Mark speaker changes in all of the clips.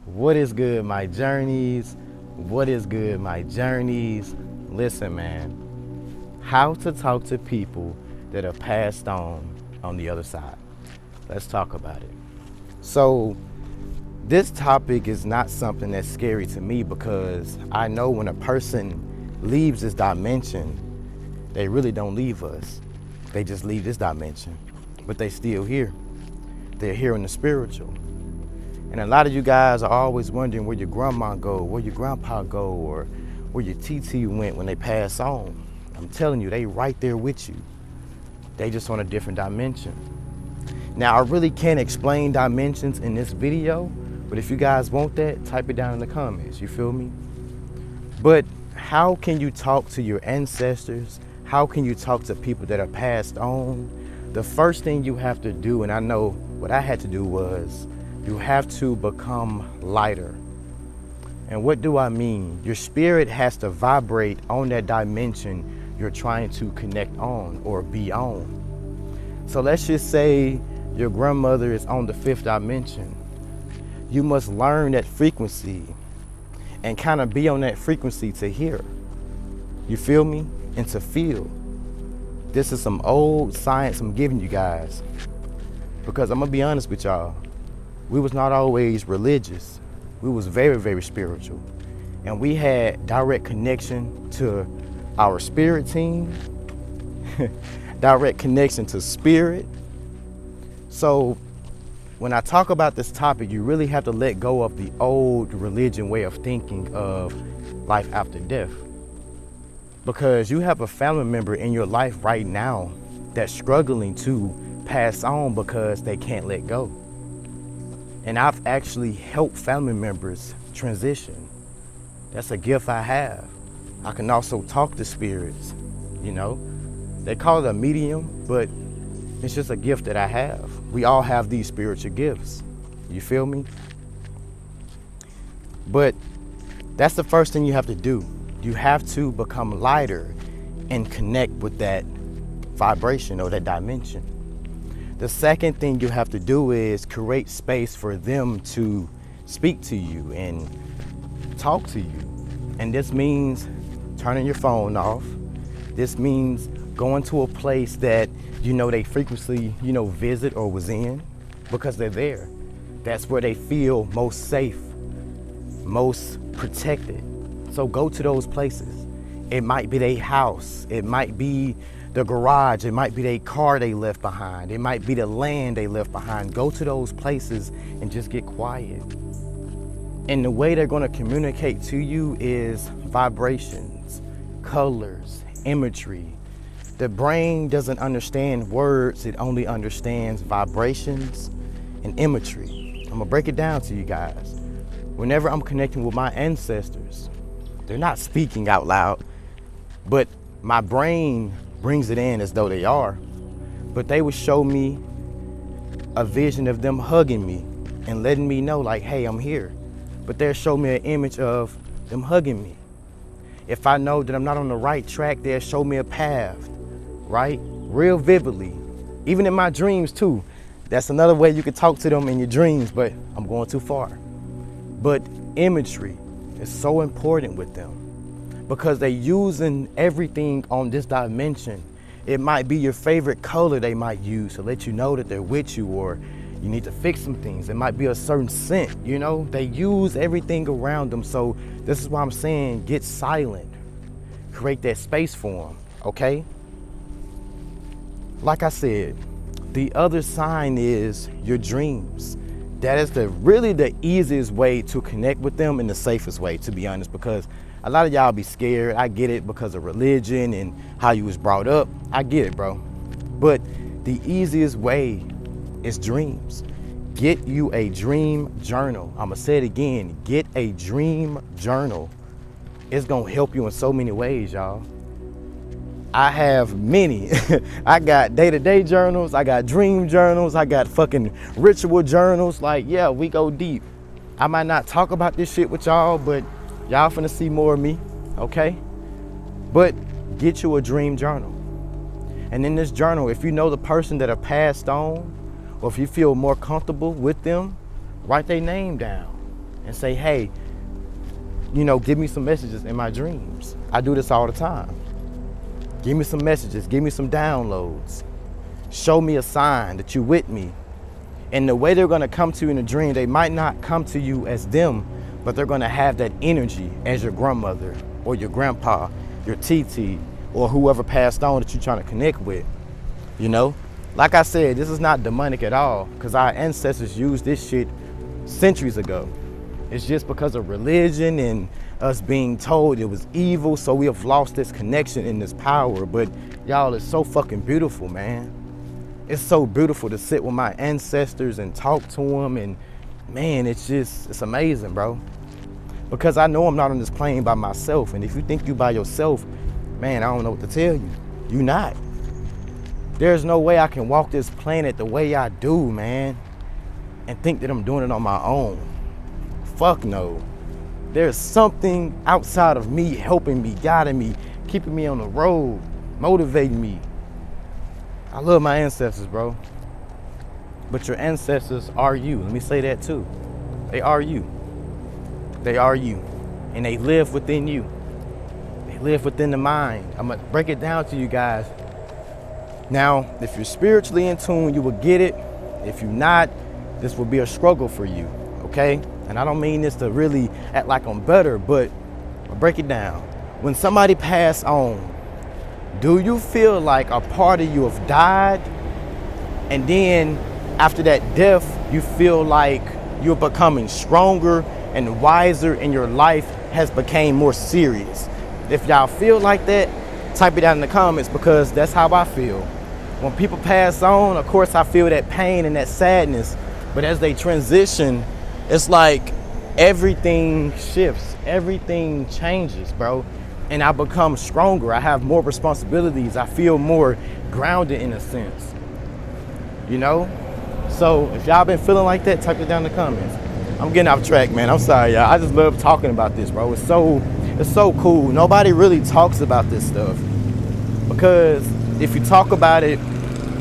Speaker 1: What is good, my journeys? What is good, my journeys? Listen, man, how to talk to people that are passed on the other side. Let's talk about it. So, this topic is not something that's scary to me because I know when a person leaves this dimension, they really don't leave us. They just leave this dimension, but they still here. They're here in the spiritual. And a lot of you guys are always wondering where your grandma go, where your grandpa go, or where your TT went when they pass on. I'm telling you, they right there with you. They just on a different dimension. Now, I really can't explain dimensions in this video, but if you guys want that, type it down in the comments, you feel me? But how can you talk to your ancestors? How can you talk to people that are passed on? The first thing you have to do, and I know what I had to do was, you have to become lighter. And what do I mean? Your spirit has to vibrate on that dimension you're trying to connect on or be on. So let's just say your grandmother is on the 5th dimension. You must learn that frequency and kind of be on that frequency to hear. You feel me? And to feel. This is some old science I'm giving you guys. Because I'm gonna be honest with y'all. We was not always religious. We was very, very spiritual. And we had direct connection to our spirit team, direct connection to spirit. So when I talk about this topic, you really have to let go of the old religion way of thinking of life after death. Because you have a family member in your life right now that's struggling to pass on because they can't let go. And I've actually helped family members transition. That's a gift I have. I can also talk to spirits, you know. They call it a medium, but it's just a gift that I have. We all have these spiritual gifts. You feel me? But that's the first thing you have to do. You have to become lighter and connect with that vibration or that dimension. The second thing you have to do is create space for them to speak to you and talk to you. And this means turning your phone off. This means going to a place that you know they frequently, visit or was in because they're there. That's where they feel most safe, most protected. So go to those places. It might be their house. It might be the garage, it might be their car they left behind. It might be the land they left behind. Go to those places and just get quiet. And the way they're gonna communicate to you is vibrations, colors, imagery. The brain doesn't understand words, it only understands vibrations and imagery. I'm gonna break it down to you guys. Whenever I'm connecting with my ancestors, they're not speaking out loud, but my brain brings it in as though they are, but they would show me a vision of them hugging me and letting me know like, hey, I'm here. But they'll show me an image of them hugging me. If I know that I'm not on the right track, they'll show me a path, right? Real vividly, even in my dreams too. That's another way you can talk to them in your dreams, but I'm going too far. But imagery is so important with them, because they're using everything on this dimension. It might be your favorite color they might use to let you know that they're with you, or you need to fix some things. It might be a certain scent, They use everything around them. So this is why I'm saying get silent. Create that space for them, okay? Like I said, the other sign is your dreams. That is really the easiest way to connect with them and the safest way, to be honest, because a lot of y'all be scared. I get it because of religion and how you was brought up. I get it, bro. But the easiest way is dreams. Get you a dream journal. I'm gonna say it again. Get a dream journal. It's gonna help you in so many ways, y'all. I have many. I got day-to-day journals. I got dream journals. I got fucking ritual journals. Like, yeah, we go deep. I might not talk about this shit with y'all, but y'all finna see more of me, okay? But get you a dream journal. And in this journal, if you know the person that are passed on, or if you feel more comfortable with them, write their name down and say, hey, give me some messages in my dreams. I do this all the time. Give me some messages, give me some downloads. Show me a sign that you're with me. And the way they're gonna come to you in a dream, they might not come to you as them, but they're gonna have that energy as your grandmother or your grandpa, your TT, or whoever passed on that you're trying to connect with, Like I said, this is not demonic at all, because our ancestors used this shit centuries ago. It's just because of religion and us being told it was evil, so we have lost this connection and this power. But y'all, it's so fucking beautiful, man. It's so beautiful to sit with my ancestors and talk to them, and man, it's amazing, bro. Because I know I'm not on this plane by myself, and if you think you by yourself, man, I don't know what to tell you. You not. There's no way I can walk this planet the way I do, man, and think that I'm doing it on my own. Fuck no. There's something outside of me helping me, guiding me, keeping me on the road, motivating me. I love my ancestors, bro. But your ancestors are you. Let me say that too. They are you. They are you. And they live within you. They live within the mind. I'm gonna break it down to you guys. Now, if you're spiritually in tune, you will get it. If you're not, this will be a struggle for you, okay? And I don't mean this to really act like I'm better, but I'll break it down. When somebody passed on, do you feel like a part of you have died? And then after that death, you feel like you're becoming stronger and wiser and your life has become more serious? If y'all feel like that, type it down in the comments, because that's how I feel. When people pass on, of course I feel that pain and that sadness, but as they transition, it's like everything shifts, everything changes, bro. And I become stronger. I have more responsibilities. I feel more grounded in a sense, So if y'all been feeling like that, type it down in the comments. I'm getting off track, man. I'm sorry, y'all. I just love talking about this, bro. It's so cool. Nobody really talks about this stuff, because if you talk about it,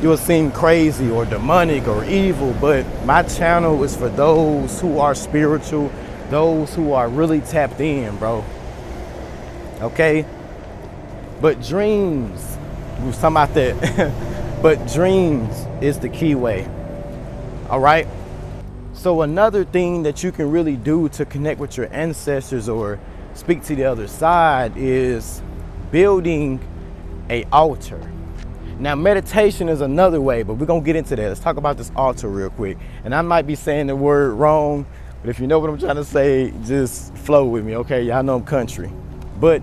Speaker 1: you'll seem crazy or demonic or evil. But my channel is for those who are spiritual, those who are really tapped in, bro. Okay? But dreams, we was talking about that. But dreams is the key way. All right? So another thing that you can really do to connect with your ancestors or speak to the other side is building an altar. Now, meditation is another way, but we're going to get into that. Let's talk about this altar real quick. And I might be saying the word wrong, but if you know what I'm trying to say, just flow with me, okay? Y'all know I'm country. But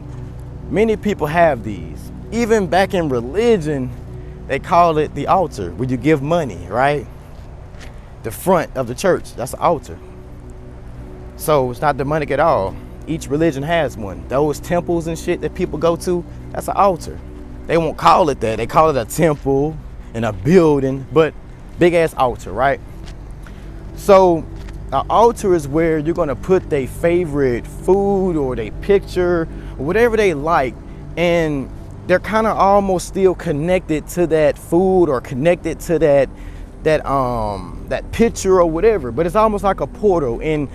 Speaker 1: many people have these. Even back in religion, they call it the altar, where you give money, right? The front of the church, that's the altar. So it's not demonic at all. Each religion has one. Those temples and shit that people go to, that's an altar. They won't call it that. They call it a temple and a building, but big ass altar, right? So an altar is where you're gonna put their favorite food or their picture or whatever they like, and they're kind of almost still connected to that food or connected to that picture or whatever, but it's almost like a portal. And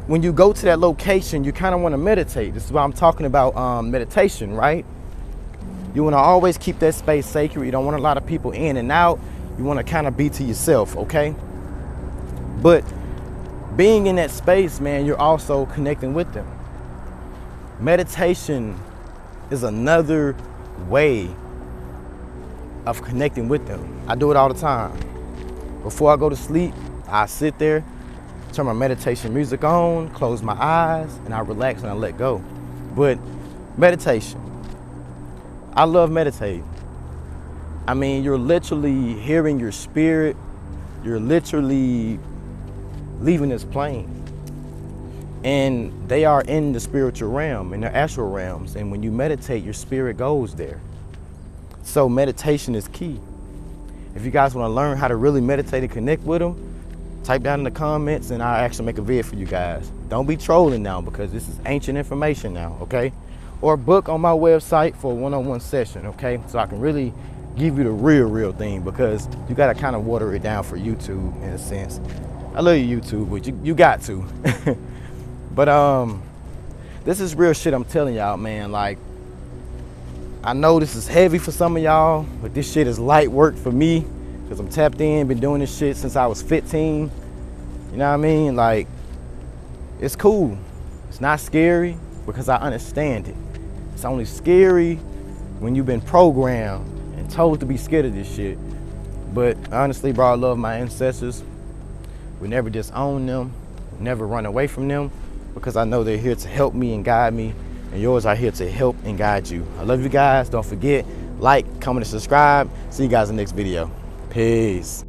Speaker 1: when you go to that location, you kind of want to meditate. This is why I'm talking about meditation, right? You want to always keep that space sacred. You don't want a lot of people in and out. You want to kind of be to yourself, okay? But being in that space, man, you're also connecting with them. Meditation is another way of connecting with them. I do it all the time. Before I go to sleep, I sit there, turn my meditation music on, close my eyes, and I relax and I let go. But meditation, I love meditating. I mean, you're literally hearing your spirit. You're literally leaving this plane. And they are in the spiritual realm, in the astral realms. And when you meditate, your spirit goes there. So meditation is key. If you guys want to learn how to really meditate and connect with them, type down in the comments and I'll actually make a video for you guys. Don't be trolling now, because this is ancient information now, okay? Or book on my website for a one-on-one session, okay? So I can really give you the real thing, because you got to kind of water it down for YouTube in a sense. I love you, YouTube, but you got to. But this is real shit I'm telling y'all, man. Like, I know this is heavy for some of y'all, but this shit is light work for me because I'm tapped in, been doing this shit since I was 15. You know what I mean? Like, it's cool. It's not scary because I understand it. It's only scary when you've been programmed and told to be scared of this shit. But honestly, bro, I love my ancestors. We never disown them, never run away from them, because I know they're here to help me and guide me, and yours are here to help and guide you. I love you guys. Don't forget, like, comment, and subscribe. See you guys in the next video. Peace.